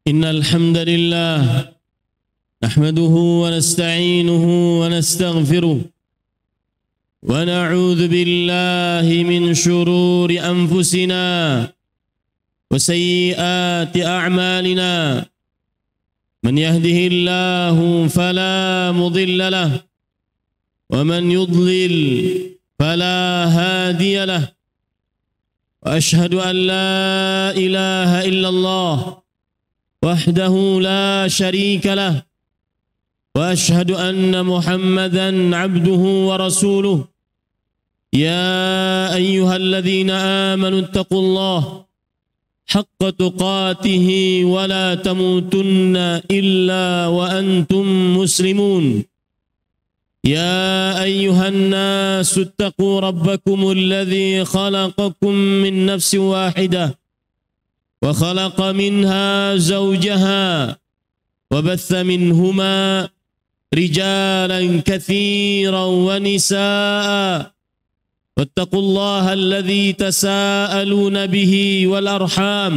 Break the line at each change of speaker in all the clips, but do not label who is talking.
إن الحمد لله نحمده ونستعينه ونستغفره ونعوذ بالله من شرور أنفسنا وسيئات أعمالنا من يهده الله فلا مضل له ومن يضلل فلا هادي له وأشهد أن لا إله إلا الله وحده لا شريك له وأشهد أن محمدا عبده ورسوله يا أيها الذين آمنوا اتقوا الله حق تقاته ولا تموتن إلا وأنتم مسلمون يا أيها الناس اتقوا ربكم الذي خلقكم من نفس واحدة وخلق منها زوجها وبث منهما رجالا كثيرا ونساء واتقوا الله الذي تساءلون به والأرحام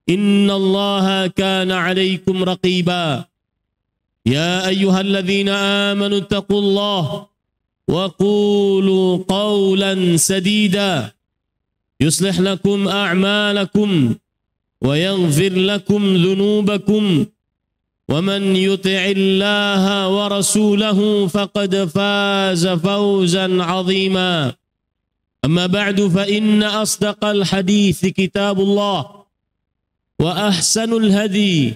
إن الله كان عليكم رقيبا يا أيها الذين آمنوا اتقوا الله وقولوا قولا سديدا يصلح لكم أعمالكم ويغفر لكم ذنوبكم ومن يطع الله ورسوله فقد فاز فوزا عظيما أما بعد فإن أصدق الحديث كتاب الله وأحسن الهدي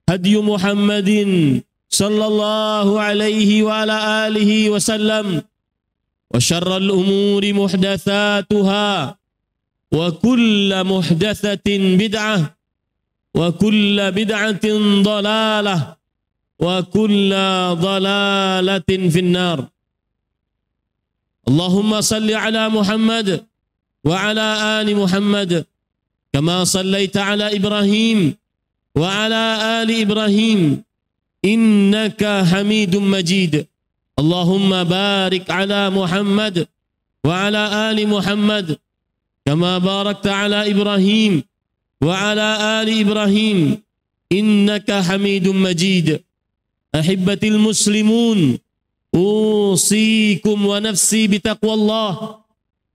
هدي محمد صلى الله عليه وعلى آله وسلم وشر الأمور محدثاتها وكل محدثة بدعة وكل بدعة ضلالة وكل ضلالة في النار اللهم صل على محمد وعلى آل محمد كما صليت على إبراهيم وعلى آل إبراهيم إنك حميد مجيد اللهم بارك على محمد وعلى آل محمد كما باركت على إبراهيم وعلى آل إبراهيم إنك حميد مجيد أحبتي المسلمون أوصيكم ونفسي بتقوى الله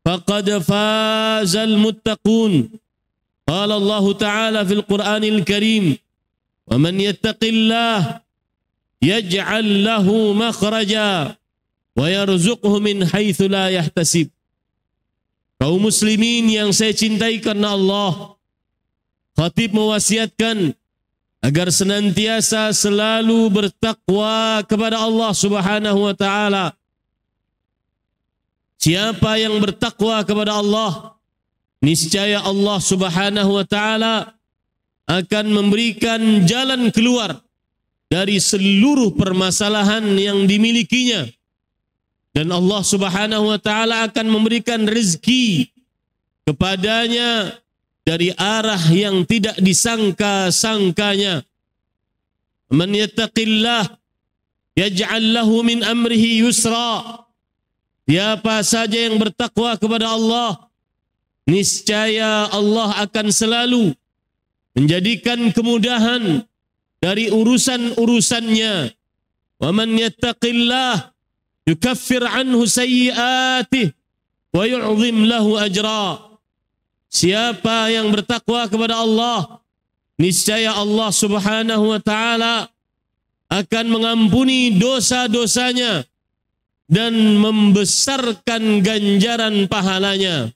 فقد فاز المتقون قال الله تعالى في القرآن الكريم ومن يتق الله يجعل له مخرجا ويرزقه من حيث لا يحتسب. Kaum muslimin yang saya cintai karena Allah, khatib mewasiatkan agar senantiasa selalu bertakwa kepada Allah Subhanahu wa taala. Siapa yang bertakwa kepada Allah, niscaya Allah Subhanahu wa taala akan memberikan jalan keluar dari seluruh permasalahan yang dimilikinya. Dan Allah Subhanahu wa taala akan memberikan rezeki kepadanya dari arah yang tidak disangka-sangkanya. Man yattaqillah yaj'al lahu min amrihi yusra. Siapa saja yang bertakwa kepada Allah, niscaya Allah akan selalu menjadikan kemudahan dari urusan-urusannya. Wa man yattaqillah yukaffir anhu sayyi'atih wa yu'zim lahu ajra. Siapa yang bertakwa kepada Allah, niscaya Allah Subhanahu wa taala akan mengampuni dosa-dosanya dan membesarkan ganjaran pahalanya.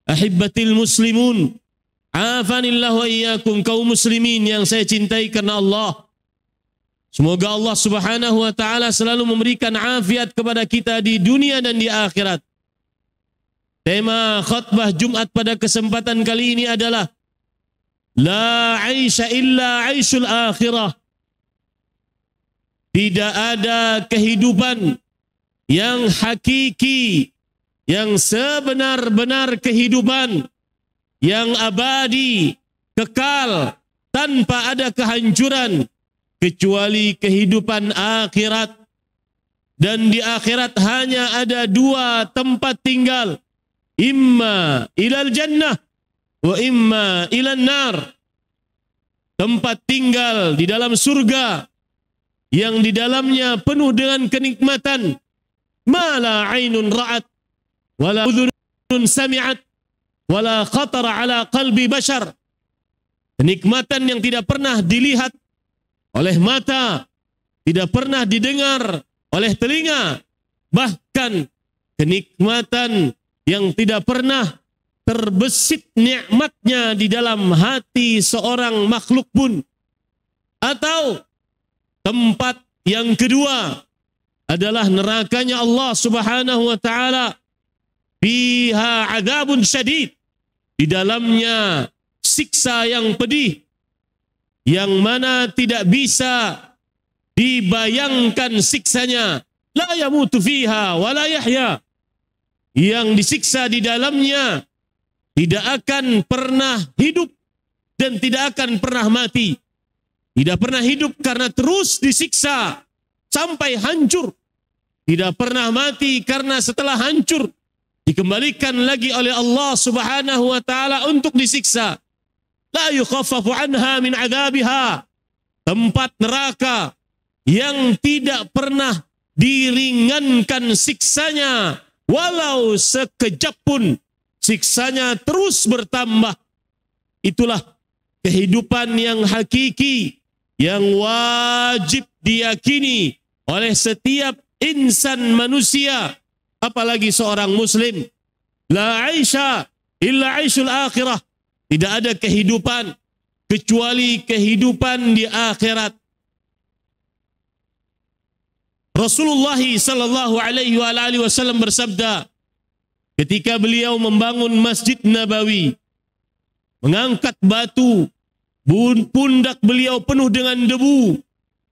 Ahibbatil muslimun, afanillahu wa iyyakum, kaum muslimin yang saya cintai karena Allah. Semoga Allah Subhanahu wa taala selalu memberikan afiat kepada kita di dunia dan di akhirat. Tema khutbah Jumat pada kesempatan kali ini adalah La aisha illa aishul akhirah. Tidak ada kehidupan yang hakiki, yang sebenar-benar kehidupan, yang abadi, kekal, tanpa ada kehancuran, kecuali kehidupan akhirat. Dan di akhirat hanya ada dua tempat tinggal. Imma ilal jannah wa imma ilal nar. tempat tinggal di dalam surga yang di dalamnya penuh dengan kenikmatan, ma la ainun ra'at wala udhunun sami'at wala khatara ala qalbi bashar. Kenikmatan yang tidak pernah dilihat oleh mata, tidak pernah didengar oleh telinga, bahkan kenikmatan yang tidak pernah terbesit nikmatnya di dalam hati seorang makhluk pun. Atau tempat yang kedua adalah nerakanya Allah Subhanahu wa taala, fiha adzabun syadid, di dalamnya siksa yang pedih yang mana tidak bisa dibayangkan siksanya. La yamutu fiha wa la yahya, yang disiksa di dalamnya tidak akan pernah hidup dan tidak akan pernah mati. Tidak pernah hidup karena terus disiksa sampai hancur. Tidak pernah mati karena setelah hancur dikembalikan lagi oleh Allah Subhanahu wa taala untuk disiksa. La yukhaffafu anha min adzabiha. Tempat neraka yang tidak pernah diringankan siksanya, walau sekejap pun siksanya terus bertambah. Itulah kehidupan yang hakiki yang wajib diyakini oleh setiap insan manusia, apalagi seorang muslim. La aisha illa aishul akhirah. Tidak ada kehidupan kecuali kehidupan di akhirat. Rasulullah sallallahu alaihi wasallam bersabda ketika beliau membangun Masjid Nabawi, mengangkat batu, pundak beliau penuh dengan debu.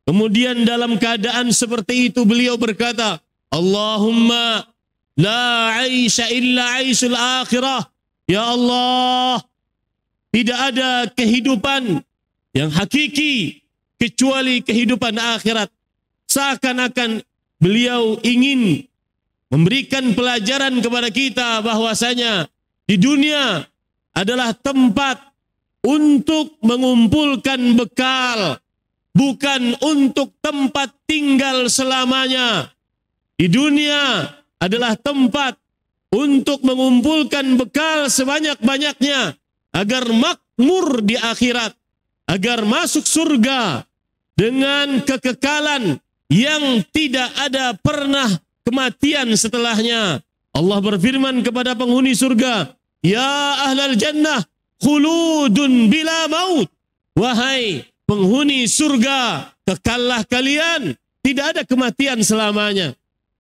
Kemudian dalam keadaan seperti itu beliau berkata, Allahumma la aisha illa aishul akhirah. Ya Allah, tidak ada kehidupan yang hakiki kecuali kehidupan akhirat. Seakan-akan beliau ingin memberikan pelajaran kepada kita bahwasanya di dunia adalah tempat untuk mengumpulkan bekal, bukan untuk tempat tinggal selamanya. Di dunia adalah tempat untuk mengumpulkan bekal sebanyak-banyaknya agar makmur di akhirat, agar masuk surga dengan kekekalan yang tidak ada pernah kematian setelahnya. Allah berfirman kepada penghuni surga, Ya ahlal jannah, khuludun bila maut. Wahai penghuni surga, kekallah kalian, tidak ada kematian selamanya.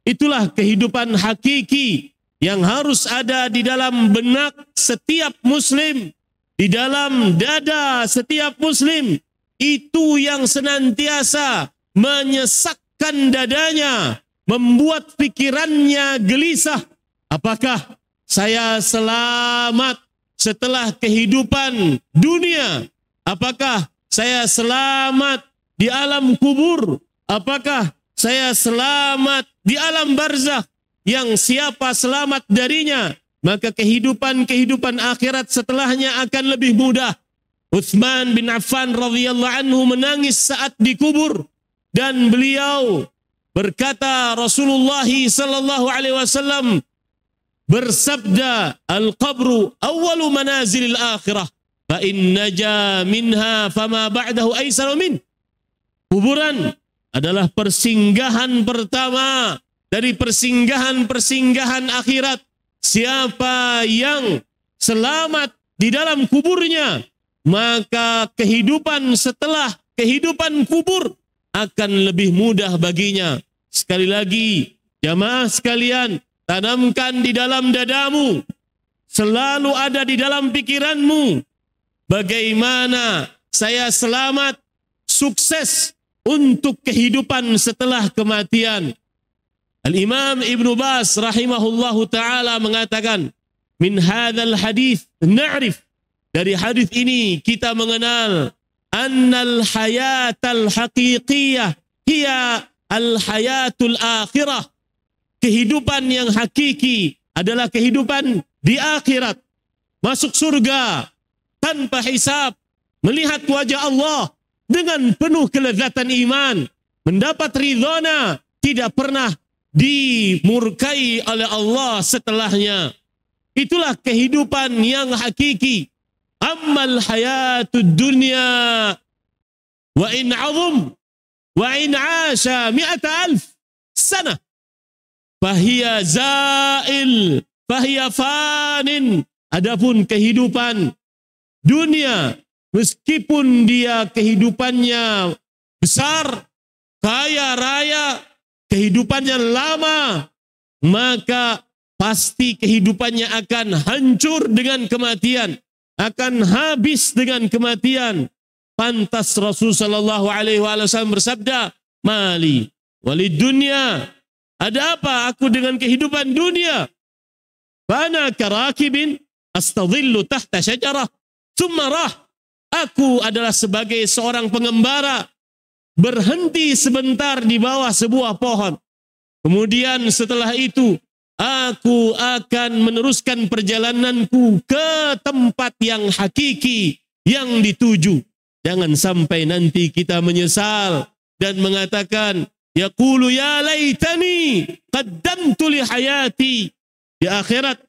Itulah kehidupan hakiki yang harus ada di dalam benak setiap muslim, di dalam dada setiap muslim. Itu yang senantiasa menyesakkan dadanya, membuat pikirannya gelisah. Apakah saya selamat setelah kehidupan dunia? Apakah saya selamat di alam kubur? Apakah saya selamat di alam barzakh? Yang siapa selamat darinya, maka kehidupan akhirat setelahnya akan lebih mudah. Utsman bin Affan radhiyallahu anhu menangis saat dikubur, dan beliau berkata, Rasulullah sallallahu alaihi wasallam bersabda, al-qabru awwalu manazilil akhirah, fa in naja minha fama ba'dahu aisaru min. Kuburan adalah persinggahan pertama dari persinggahan-persinggahan akhirat. Siapa yang selamat di dalam kuburnya, maka kehidupan setelah kehidupan kubur akan lebih mudah baginya. Sekali lagi, jamaah sekalian, tanamkan di dalam dadamu, selalu ada di dalam pikiranmu, bagaimana saya selamat, sukses untuk kehidupan setelah kematian. Al-Imam Ibnu Baz rahimahullahu ta'ala mengatakan, min hadzal hadis na'rif, dari hadis ini kita mengenal annal hayatal haqiqiyah hiya al hayatul akhirah. Kehidupan yang hakiki adalah kehidupan di akhirat. Masuk surga tanpa hisab, melihat wajah Allah dengan penuh kelezatan iman, mendapat ridhona, tidak pernah dimurkai oleh Allah setelahnya. Itulah kehidupan yang hakiki. Ammal hayatud dunya wa in azum wa in asha mi'ata alf sanah fahiya zail fahiya fanin. Adapun kehidupan dunia, meskipun dia kehidupannya besar, kaya raya, kehidupannya lama, maka pasti kehidupannya akan hancur dengan kematian, akan habis dengan kematian. Pantas Rasul sallallahu alaihi wasallam bersabda, "Mali walid dunya." Ada apa aku dengan kehidupan dunia? Fana karakibin astadhillu tahta syajarah thumma rah. Aku adalah sebagai seorang pengembara, berhenti sebentar di bawah sebuah pohon. Kemudian setelah itu aku akan meneruskan perjalananku ke tempat yang hakiki yang dituju. Jangan sampai nanti kita menyesal dan mengatakan, yaqulu ya laitani qaddamtu li hayati. Di akhirat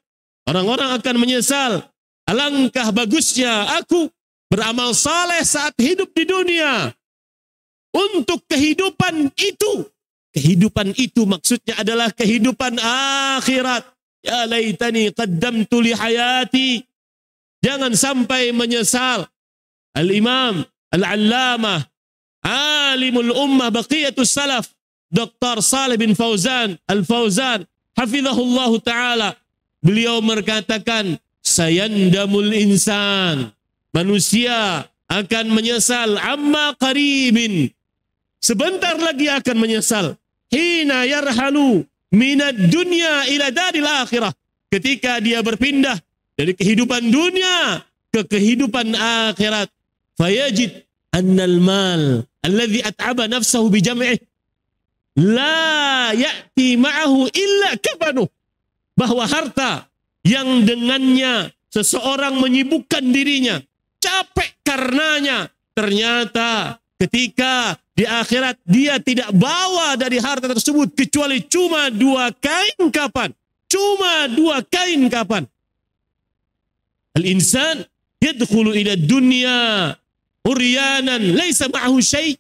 orang-orang akan menyesal, alangkah bagusnya aku beramal saleh saat hidup di dunia. Untuk kehidupan itu maksudnya adalah kehidupan akhirat. Ya laitani qaddamtu li hayati. Jangan sampai menyesal. Al-Imam Al-Allamah Alimul Ummah Baqiyatus Salaf Dr. Saleh bin Fauzan Al-Fauzan hafizahullahu ta'ala, beliau berkatakan, sayandamul insan, manusia akan menyesal, amma qaribin, sebentar lagi akan menyesal, hina yarhalu minad dunya ila daril akhirah, ketika dia berpindah dari kehidupan dunia ke kehidupan akhirat. Fayajid annal mal alladhi at'aba nafsahu bijam'ih la ya'ti ma'ahu illa kafanuh, bahwa harta yang dengannya seseorang menyibukkan dirinya, capek karenanya, ternyata ketika di akhirat dia tidak bawa dari harta tersebut kecuali cuma 2 kain kapan. Cuma 2 kain kapan. Al-insan yadkhulu ila dunya uryanan laisa ma'ahu syai'.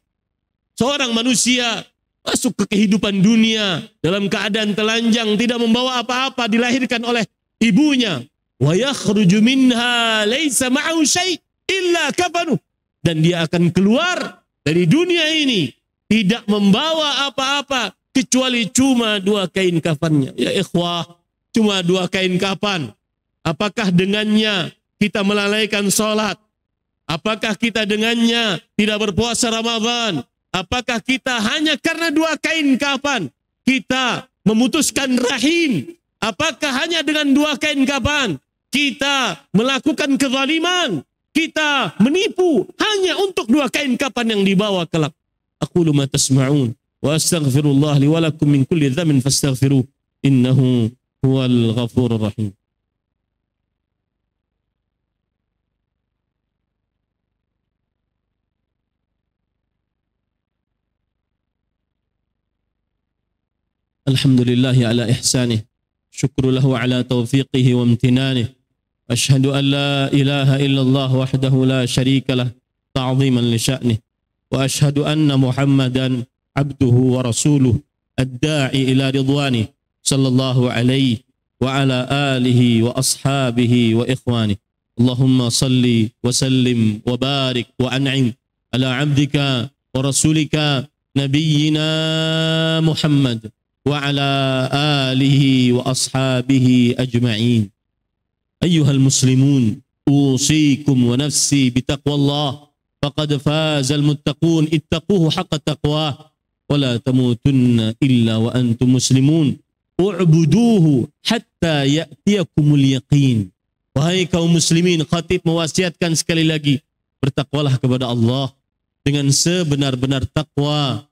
Seorang manusia masuk ke kehidupan dunia dalam keadaan telanjang, tidak membawa apa-apa, dilahirkan oleh ibunya. Wa yakhruju minha laisa ma'ahu syai' illa kafanuh. Dan dia akan keluar dari dunia ini tidak membawa apa-apa kecuali cuma 2 kain kafannya. Ya ikhwah, cuma 2 kain kafan. Apakah dengannya kita melalaikan sholat? Apakah kita dengannya tidak berpuasa Ramadan? Apakah kita hanya karena 2 kain kafan kita memutuskan rahim? Apakah hanya dengan 2 kain kafan kita melakukan kezaliman? Kita menipu hanya untuk 2 kain kafan yang dibawa kelak. Aqulu ma tasma'un wa astaghfirullah li wa lakum min kulli dhanbin fastaghfiruh innahu huwal ghafurur rahim. Alhamdulillahi ala ihsanih, syukru lahu ala taufiqihi wa amtinanihi, ashhadu an la ilaha illallah wahdahu la syarika lah ta'ziman li sya'nih, wa ashhadu anna Muhammadan abduhu wa rasuluh ad-da'i ila ridwanih sallallahu alaihi wa ala alihi wa ashabihi wa ikhwanih. Allahumma salli wa sallim wa barik wa an'im ala abdika wa rasulika nabiyyina Muhammad wa ala alihi wa ashabihi ajma'in. Ayyuhal muslimun, usikum wa nafsi bitaqwallah, faqad fazal muttaqun, ittaquhu haqqa taqwah, wa la tamutunna illa wa antum muslimun, u'buduhu hatta ya'tiyakumul yaqin. Wahai kaum muslimin, khatib mewasiatkan sekali lagi, bertakwalah kepada Allah dengan sebenar-benar takwa,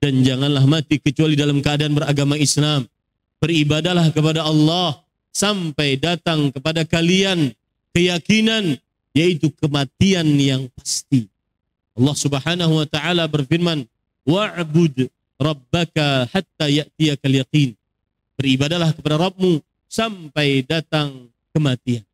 dan janganlah mati kecuali dalam keadaan beragama Islam. Beribadalah kepada Allah sampai datang kepada kalian keyakinan yaitu kematian yang pasti. Allah Subhanahu wa taala berfirman, "Wa'bud rabbaka hatta ya'tiyakal yaqin." Beribadalah kepada Rabbmu sampai datang kematian.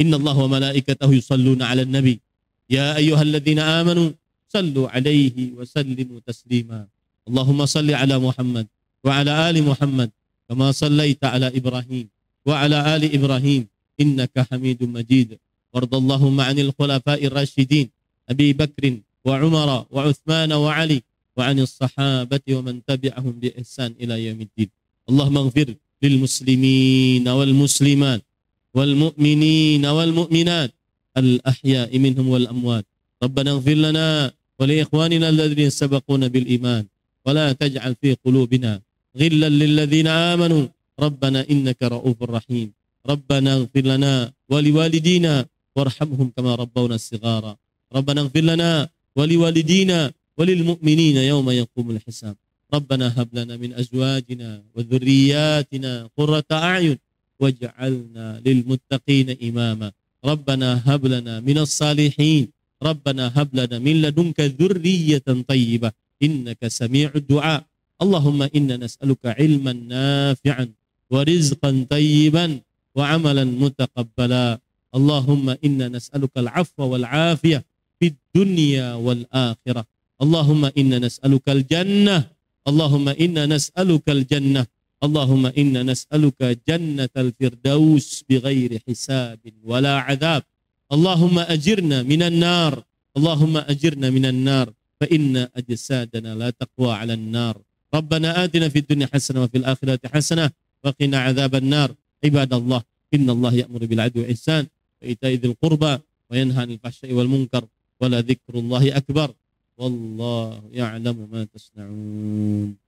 Innallaha wa malaikatahu yusalluna 'alan nabi. Ya ayyuhalladzina amanu sallu 'alaihi wa sallimu taslima. Allahumma salli 'ala Muhammad wa 'ala ali Muhammad kama sallaita 'ala Ibrahim wa 'ala ali Ibrahim innaka Hamidum Majid. Wardallahumma 'anil khulafa'ir rasyidin Abi Bakr wa Umar wa Uthman wa Ali wa 'anil sahabati wa man tabi'ahum bi ihsan ila yaumiddin. Allahumma ighfir lil muslimin wal muslimat wal mu'minin wal mu'minat al ahya'i minhum wal amwat. Rabbana ighfir lana wa li ikhwanina alladhina sabaquna bil iman wa la taj'al fi qulubina ghillan lil ladzina amanu rabbana innaka ra'ufur rahim. Rabbana ighfir lana wa li walidina warhamhum kama rabbawna shighara. Rabbana ighfir lana wa li walidina wa lil mu'minina yawma yaqumul hisab. Rabbana hab lana min azwajina wa dhurriyyatina qurrata a'yun waj'alna lil muttaqina imama. Rabbana hab lana minas salihin. Rabbana hab lana min ladunka dhurriyyatan thayyibah innaka sami'ud du'a. Allahumma inna nas'aluka ilman nafi'an wa rizqan thayyiban wa 'amalan mutaqabbala. Allahumma inna nas'aluka al-'afwa wal 'afiyah fid dunya wal akhirah. Allahumma inna nas'aluka al-jannah. Allahumma inna nas'aluka al-jannah. Allahumma inna nas'aluka jannatal firdaus bighairi hisabin wala 'adzab. Allahumma ajirna minan nar. Allahumma ajirna minan nar fa inna ajsadana la taqwa 'alan nar. Rabbana atina fid dunya hasanah wa fil akhirati hasanah wa qina 'adzaban nar. Ibadallah, innallaha ya'muru bil 'adli wal ihsan wa ita'i dzil qurba wa yanha 'anil fahsya'i wal munkar wa la dzikrullahi akbar. Wallahu ya'lamu ma tasna'un.